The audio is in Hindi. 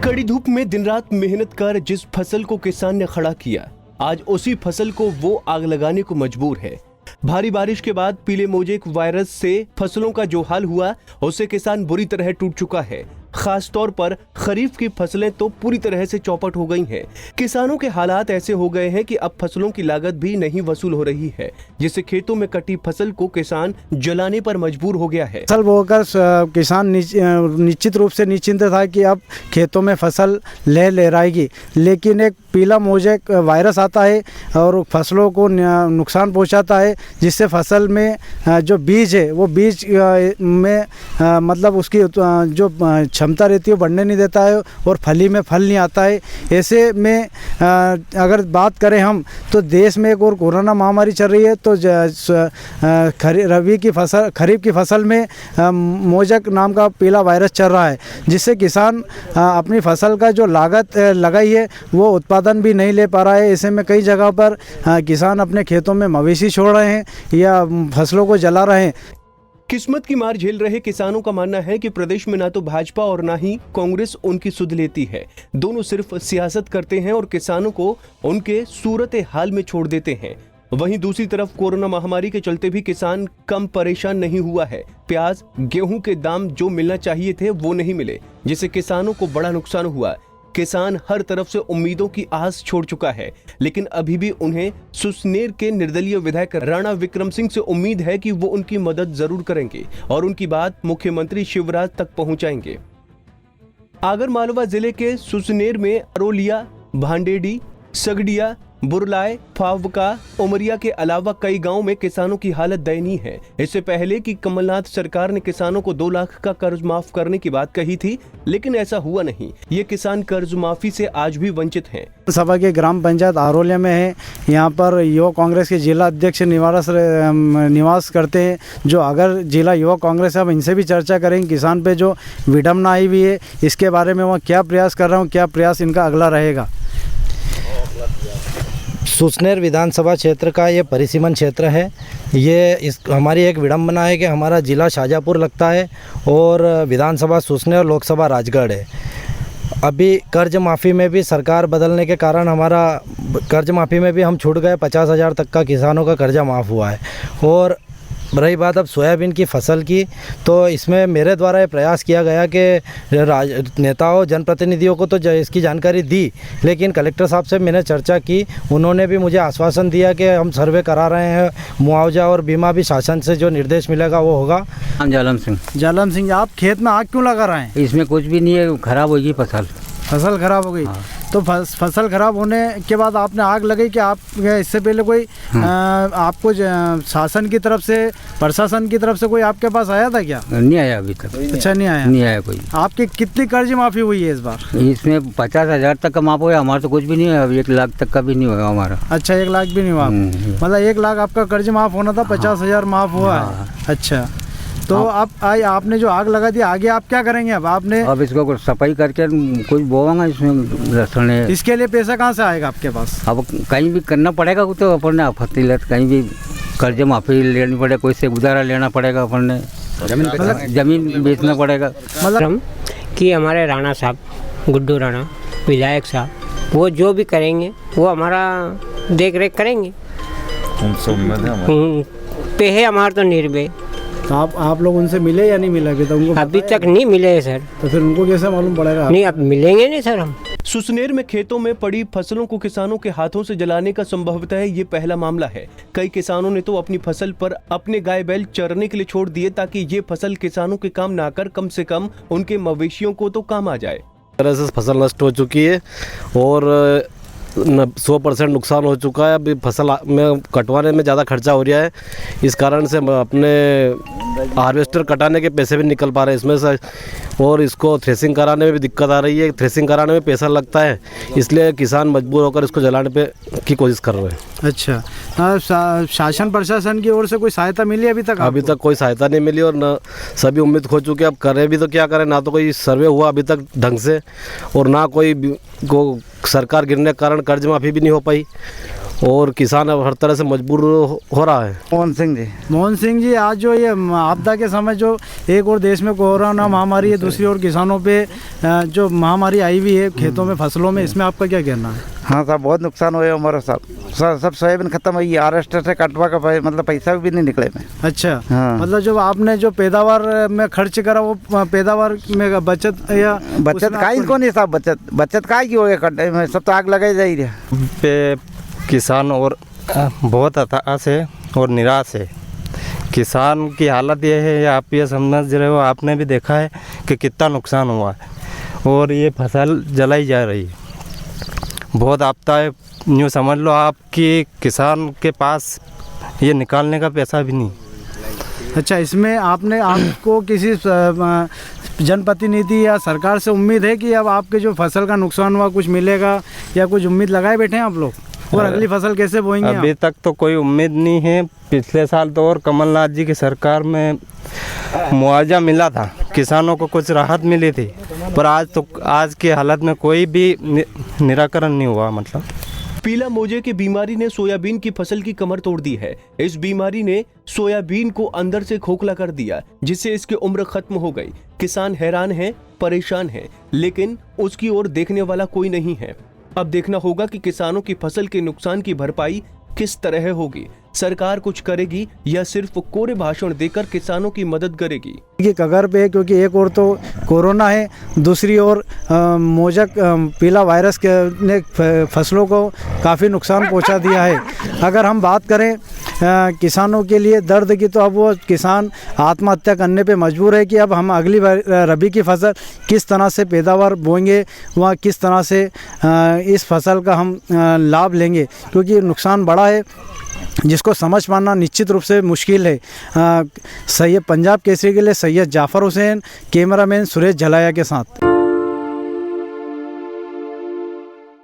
कड़ी धूप में दिन रात मेहनत कर जिस फसल को किसान ने खड़ा किया, आज उसी फसल को वो आग लगाने को मजबूर है। भारी बारिश के बाद पीले मोजेक वायरस से फसलों का जो हाल हुआ उससे किसान बुरी तरह टूट चुका है। खास तौर पर खरीफ की फसलें तो पूरी तरह से चौपट हो गई हैं। किसानों के हालात ऐसे हो गए हैं कि अब फसलों की लागत भी नहीं वसूल हो रही है, जिससे खेतों में कटी फसल को किसान जलाने पर मजबूर हो गया है। फसल बोकर किसान निश्चित रूप से निश्चिंत था कि अब खेतों में फसल लहराएगी, लेकिन एक पीला मोजेक वायरस आता है और फसलों को नुकसान पहुंचाता है, जिससे फसल में जो बीज है वो बीज में मतलब उसकी जो क्षमता रहती है बढ़ने नहीं देता है और फली में फल नहीं आता है। ऐसे में अगर बात करें हम तो देश में एक और कोरोना महामारी चल रही है, तो खरीफ की फसल में मोजेक नाम का पीला वायरस चल रहा है, जिससे किसान अपनी फसल का जो लागत लगाई है वो उत्पादन भी नहीं ले पा रहा है। ऐसे में कई जगह पर किसान अपने खेतों में मवेशी छोड़ रहे हैं या फसलों को जला रहे हैं। किस्मत की मार झेल रहे किसानों का मानना है कि प्रदेश में ना तो भाजपा और ना ही कांग्रेस उनकी सुध लेती है। दोनों सिर्फ सियासत करते हैं और किसानों को उनके सूरत हाल में छोड़ देते हैं। वहीं दूसरी तरफ कोरोना महामारी के चलते भी किसान कम परेशान नहीं हुआ है। प्याज, गेहूं के दाम जो मिलना चाहिए थे वो नहीं मिले, जिससे किसानों को बड़ा नुकसान हुआ। किसान हर तरफ से उम्मीदों की आस छोड़ चुका है, लेकिन अभी भी उन्हें सुसनेर के निर्दलीय विधायक राणा विक्रम सिंह से उम्मीद है कि वो उनकी मदद जरूर करेंगे और उनकी बात मुख्यमंत्री शिवराज तक पहुंचाएंगे। आगरमालवा जिले के सुसनेर में अरोलिया, भांडेडी, सगडिया, बुरलाए, फावका, उमरिया के अलावा कई गांवों में किसानों की हालत दयनीय है। इससे पहले कि कमलनाथ सरकार ने किसानों को 2 लाख का कर्ज माफ करने की बात कही थी, लेकिन ऐसा हुआ नहीं। ये किसान कर्ज माफी से आज भी वंचित हैं। सभा के ग्राम पंचायत आरोलिया में है। यहाँ पर युवा कांग्रेस के जिला अध्यक्ष निवास करते हैं, जो अगर जिला युवा कांग्रेस है, अब इनसे भी चर्चा करेंगे किसान पे जो विडम्बना आई हुई है, इसके बारे में वह क्या प्रयास कर रहा हूँ, क्या प्रयास इनका अगला रहेगा। सुसनेर विधानसभा क्षेत्र का ये परिसीमन क्षेत्र है। ये हमारी एक विडंबना है कि हमारा ज़िला शाजापुर लगता है और विधानसभा सुसनेर, लोकसभा राजगढ़ है। अभी कर्ज माफ़ी में भी सरकार बदलने के कारण हमारा कर्ज माफ़ी में भी हम छूट गए। 50,000 तक का किसानों का कर्जा माफ़ हुआ है। और रही बात अब सोयाबीन की फसल की, तो इसमें मेरे द्वारा ये प्रयास किया गया कि नेताओं, जनप्रतिनिधियों को तो इसकी जानकारी दी, लेकिन कलेक्टर साहब से मैंने चर्चा की। उन्होंने भी मुझे आश्वासन दिया कि हम सर्वे करा रहे हैं, मुआवजा और बीमा भी शासन से जो निर्देश मिलेगा वो होगा। हम जालम सिंह, आप खेत में आग क्यों लगा रहे हैं? इसमें कुछ भी नहीं है, खराब होगी फसल खराब हो गई। हाँ। तो फसल खराब होने के बाद आपने आग लगाई कि आप इससे पहले कोई आपको शासन की तरफ से, प्रशासन की तरफ से कोई आपके पास आया था क्या? नहीं आया अभी तक। अच्छा, नहीं आया कोई। आपकी कितनी कर्ज माफी हुई है इस बार? इसमें 50,000 तक का माफ हुआ, हमारा तो कुछ भी नहीं है। अभी 1 लाख तक का भी नहीं हुआ हमारा। अच्छा, 1 लाख भी नहीं हुआ? मतलब 1 लाख आपका कर्ज माफ होना था, 50,000 माफ हुआ है। अच्छा, तो अब आपने जो आग लगा दी, आगे आप क्या करेंगे? अब इसको सफाई करके कुछ बोवांगा इसमें लहसुन। इसके लिए पैसा कहाँ से आएगा आपके पास? अब कहीं भी करना पड़ेगा, तो अपन ने फतीलत कहीं भी कर्ज माफी लेनी पड़ेगा, कोई से उधारा लेना पड़ेगा, अपन ने जमीन बेचना पड़ेगा। मतलब कि हमारे राणा साहब, गुड्डू राणा विधायक साहब, वो जो भी करेंगे वो हमारा देख रेख करेंगे। उनसे उम्मीद है पे हमारा तो निर्भय। तो आप लोग उनसे मिले या नहीं मिला? अभी तक नहीं मिले हैं सर। तो फिर उनको कैसे मालूम पड़ेगा? नहीं, अब मिलेंगे नहीं सर हम। सुसनेर में खेतों में पड़ी फसलों को किसानों के हाथों से जलाने का संभवतः ये पहला मामला है। कई किसानों ने तो अपनी फसल पर अपने गाय बैल चरने के लिए छोड़ दिए, ताकि ये फसल किसानों के काम ना कर कम से कम उनके मवेशियों को तो काम आ जाए। तरह से फसल नष्ट हो चुकी है और 100% नुकसान हो चुका है। अभी फसल में कटवाने में ज़्यादा खर्चा हो रहा है, इस कारण से अपने हार्वेस्टर कटाने के पैसे भी निकल पा रहे हैं इसमें से, और इसको थ्रेसिंग कराने में भी दिक्कत आ रही है। थ्रेसिंग कराने में पैसा लगता है, इसलिए किसान मजबूर होकर इसको जलाने पे की कोशिश कर रहे हैं। अच्छा, शासन प्रशासन की ओर से कोई सहायता मिली अभी तक? अभी तक कोई सहायता नहीं मिली और न सभी उम्मीद खो चुके। अब करें भी तो क्या करें, ना तो कोई सर्वे हुआ अभी तक ढंग से, और ना कोई को सरकार गिरने के कारण कर्ज माफ़ी भी नहीं हो पाई, और किसान अब हर तरह से मजबूर हो रहा है। मोहन सिंह जी, आज जो ये आपदा के समय जो एक और देश में कोरोना महामारी है, दूसरी ओर किसानों पे जो महामारी आई हुई है खेतों में फसलों में, इसमें आपका क्या कहना है? हाँ साहब, बहुत नुकसान हुआ हमारा साहब। सब सोयाबीन खत्म हुई, हार्वेस्टर से कटवा का मतलब पैसा भी नहीं निकले में। अच्छा, हाँ। मतलब जो आपने जो पैदावार में खर्च करा वो पैदावार में बचत या बचत काई को नहीं साहब, बचत काई की हो गया कटे में, सब तो आग लगाई जा रही है पे किसान और बहुत हताश है और निराश है। किसान की हालत ये है, आप ये समझ रहे हो, आपने भी देखा है कि कितना नुकसान हुआ है और ये फसल जलाई जा रही है। बहुत आपदा है, यूँ समझ लो आप कि किसान के पास ये निकालने का पैसा भी नहीं। अच्छा, इसमें आपको किसी जनप्रतिनिधि या सरकार से उम्मीद है कि अब आपके जो फसल का नुकसान हुआ कुछ मिलेगा, या कुछ उम्मीद लगाए बैठे हैं आप लोग? और अगली फसल कैसे बोएंगे? अभी तक तो कोई उम्मीद नहीं है। पिछले साल तो और कमलनाथ जी की सरकार में मुआवजा मिला था, किसानों को कुछ राहत मिली थी, पर आज के हालत में कोई भी निराकरण नहीं हुआ। मतलब पीला मोजे की बीमारी ने सोयाबीन की फसल की कमर तोड़ दी है। इस बीमारी ने सोयाबीन को अंदर से खोखला कर दिया, जिससे इसकी उम्र खत्म हो गई। किसान हैरान हैं, परेशान हैं, लेकिन उसकी ओर देखने वाला कोई नहीं है। अब देखना होगा कि किसानों की फसल के नुकसान की भरपाई किस तरह होगी। सरकार कुछ करेगी या सिर्फ कोरे भाषण देकर किसानों की मदद करेगी? ये कगार पे है, क्योंकि एक और तो कोरोना है, दूसरी ओर मोजक पीला वायरस ने फसलों को काफ़ी नुकसान पहुंचा दिया है। अगर हम बात करें किसानों के लिए दर्द की, तो अब वो किसान आत्महत्या करने पे मजबूर है कि अब हम अगली रबी की फसल किस तरह से पैदावार बोएंगे, वहाँ किस तरह से इस फसल का हम लाभ लेंगे, क्योंकि नुकसान बड़ा है जिसको समझ पाना निश्चित रूप से मुश्किल है। सैयद पंजाब केसरी के लिए सैयद जाफ़र हुसैन, कैमरामैन सुरेश झलाया के साथ।